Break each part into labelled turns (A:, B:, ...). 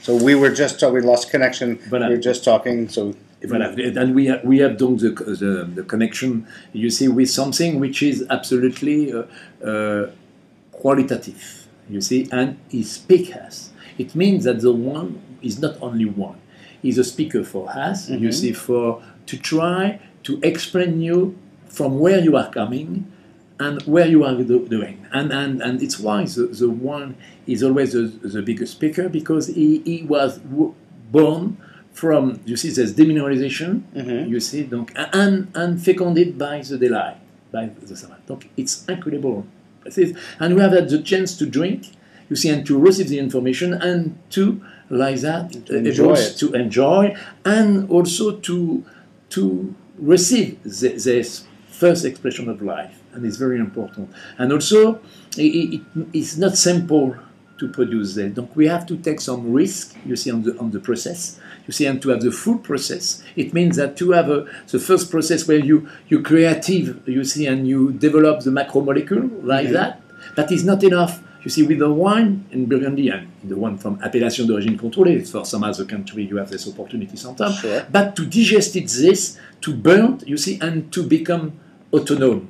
A: So we were just we lost connection.
B: Voilà.
A: We were just talking. So
B: Voilà. And we have done the connection, you see, with something which is absolutely qualitative, you see, and he speaks us. It means that the one is not only one. He's a speaker for us, you see, to try to explain you from where you are coming and where you are doing. And it's why the one is always the biggest speaker, because he was born from, you see, there's demineralization, you see, donc, and feconded by the daylight, by the sun. Donc, it's incredible. And we have had the chance to drink, you see, and to receive the information, and to, like that, to enjoy, and also to receive this first expression of life. And it's very important. And also, it's not simple to produce that. Donc we have to take some risk, you see, on the process, you see, and to have the full process. It means that to have the first process where you creative, you see, and you develop the macromolecule like that is not enough. You see, with the wine in Burgundy, and the one from Appellation d'Origine Contrôlée, for some other country you have this opportunity sometimes, but to digest it, to burn, you see, and to become autonome.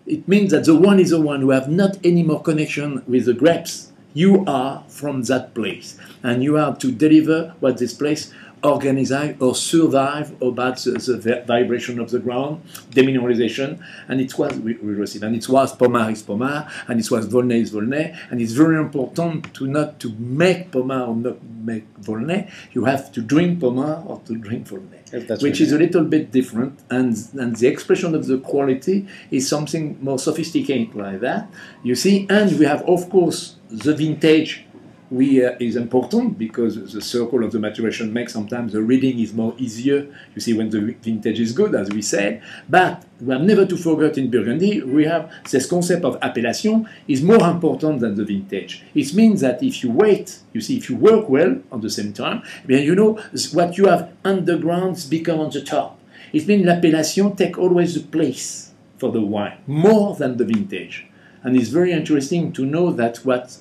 B: It means that the one is the one who have not any more connection with the grapes. You are from that place, and you are to deliver what this place organize or survive about the vibration of the ground, demineralization, and it was we received, and it was Pommard is Pommard, and it was Volnay is Volnay, and it's very important to not to make Pommard or not make Volnay. You have to drink Pommard or to drink Volnay, which is a little bit different, and the expression of the quality is something more sophisticated like that, you see, and we have, of course, the vintage. Is important because the circle of the maturation makes sometimes the reading is more easier, you see, when the vintage is good, as we said. But we have never to forget in Burgundy, we have this concept of appellation is more important than the vintage. It means that if you wait, you see, if you work well at the same time, then you know what you have underground become on the top. It means l'appellation take always the place for the wine, more than the vintage. And it's very interesting to know that what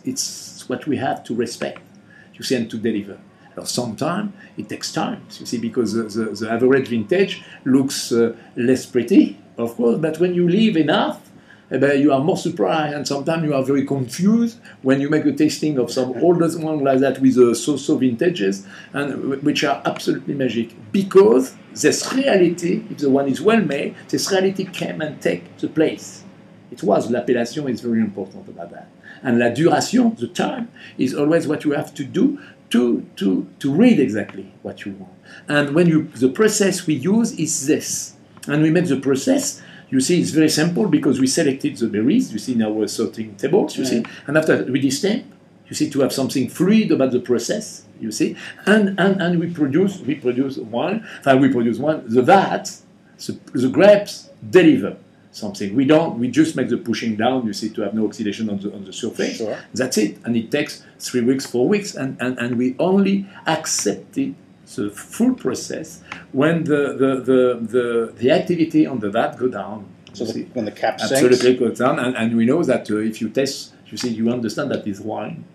B: we have to respect, you see, and to deliver. Sometimes it takes time, you see, because the average vintage looks less pretty, of course, but when you live enough, you are more surprised, and sometimes you are very confused when you make a tasting of some older one like that with so-so vintages, and which are absolutely magic, because this reality, if the one is well made, this reality came and take the place. It was l'appellation is very important about that. And la duration, the time, is always what you have to do to read exactly what you want. And when the process we use is this. And we make the process, you see, it's very simple because we selected the berries, you see, in our sorting tables, you see, and after we distemp, you see, to have something fluid about the process, you see, and we produce wine, the vats, the grapes deliver something. We just make the pushing down, you see, to have no oxidation on the surface. Sure. That's it. And it takes 3 weeks, 4 weeks, and we only accepted the full process when the activity on the vat go down.
A: So when the cap sinks?
B: Absolutely goes down, and we know that if you test, you see, you understand that it's wine.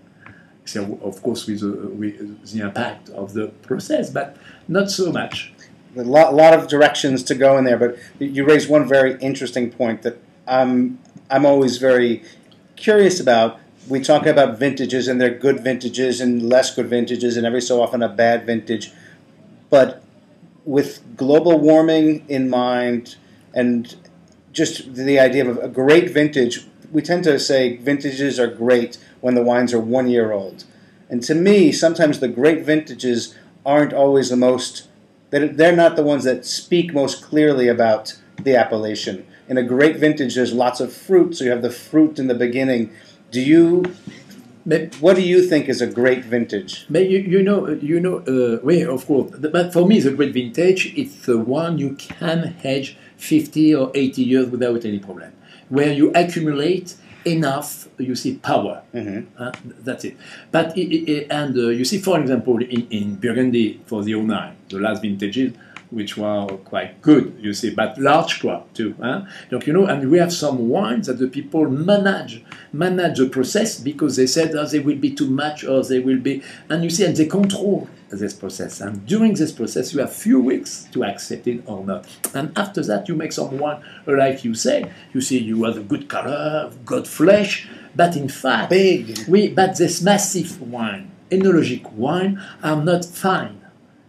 B: So of course with the impact of the process, but not so much.
A: A lot of directions to go in there, but you raised one very interesting point that I'm always very curious about. We talk about vintages, and they're good vintages and less good vintages, and every so often a bad vintage. But with global warming in mind, and just the idea of a great vintage, we tend to say vintages are great when the wines are 1 year old. And to me, sometimes the great vintages aren't always the most. They're not the ones that speak most clearly about the appellation. In a great vintage, there's lots of fruit, so you have the fruit in the beginning. What do you think is a great vintage?
B: But well, of course. But for me, the great vintage, it's the one you can hedge 50 or 80 years without any problem, where you accumulate enough, you see, power. That's it. But you see, for example, in Burgundy for the 09, the last vintages, which were quite good, you see, but large crop too. Donc, you know, and we have some wines that the people manage the process because they said, oh, they will be too much or they will be, and you see, and they control this process. And during this process, you have few weeks to accept it or not. And after that, you make some wine, like you say, you see, you have a good color, good flesh, but in fact, but this massive wine, enologic wine, are not fine.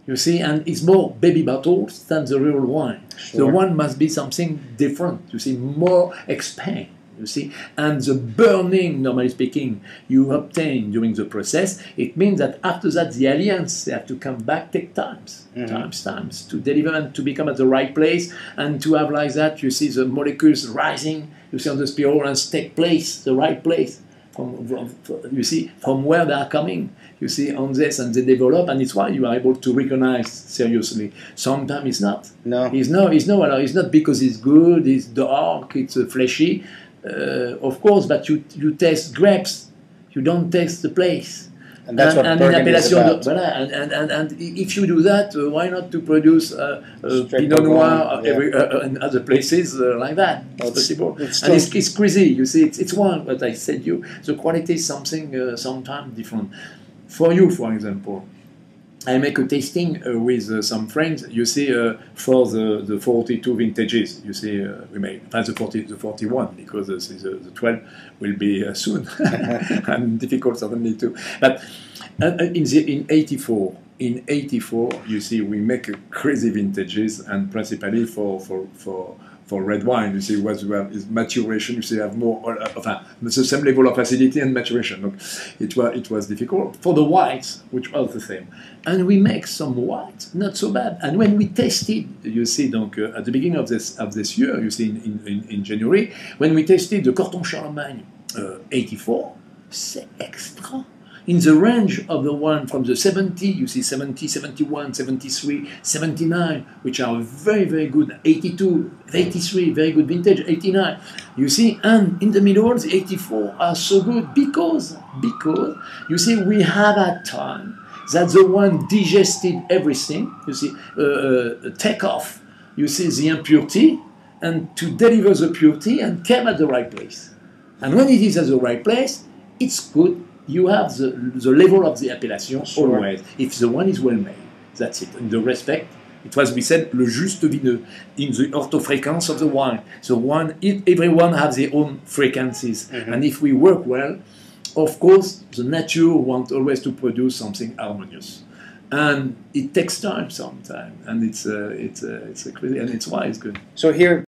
B: You see, and it's more baby bottles than the real wine.
A: Sure.
B: The wine must be something different, you see, more expand, you see. And the burning, normally speaking, you obtain during the process, it means that after that, the alliance, they have to come back, take times to deliver and to become at the right place, and to have like that, you see the molecules rising, you see on the spiral, and take place, the right place. You see, from where they are coming, you see, on this, and they develop, and it's why you are able to recognize seriously. Sometimes it's not.
A: No.
B: It's not because it's good, it's dark, it's fleshy, of course, but you taste grapes, you don't taste the place.
A: And that's what Burgundy is about.
B: And if you do that, why not to produce Pinot Noir in other places like that? It's possible. It's crazy, you see. It's one, but I said you, the quality is something sometimes different. For you, for example, I make a tasting with some friends, you see, for the 42 vintages. You see, we made the 41, because the 12 will be soon, and difficult certainly too. But in 84, you see, we make crazy vintages, and principally for red wine, you see, is maturation. You see, have more, the same level of acidity and maturation. Look, it was difficult for the whites, which was the same. And we make some whites, not so bad. And when we tasted, you see, donc, at the beginning of this year, you see, in January, when we tasted the Corton Charlemagne 84, c'est extra. In the range of the one from the 70, you see 70, 71, 73, 79, which are very, very good. 82, 83, very good vintage. 89, you see, and in the middle, the 84 are so good because you see, we have at time that the one digested everything. You see, take off. You see the impurity, and to deliver the purity and came at the right place. And when it is at the right place, it's good. You have the level of the appellation always. If the one is well made, that's it. In the respect, it was, we said, le juste vineux, in the orthofrequence of the wine. The wine, everyone has their own frequencies. And if we work well, of course, the nature wants always to produce something harmonious. And it takes time sometimes, and it's crazy, and it's why it's good.
A: So here,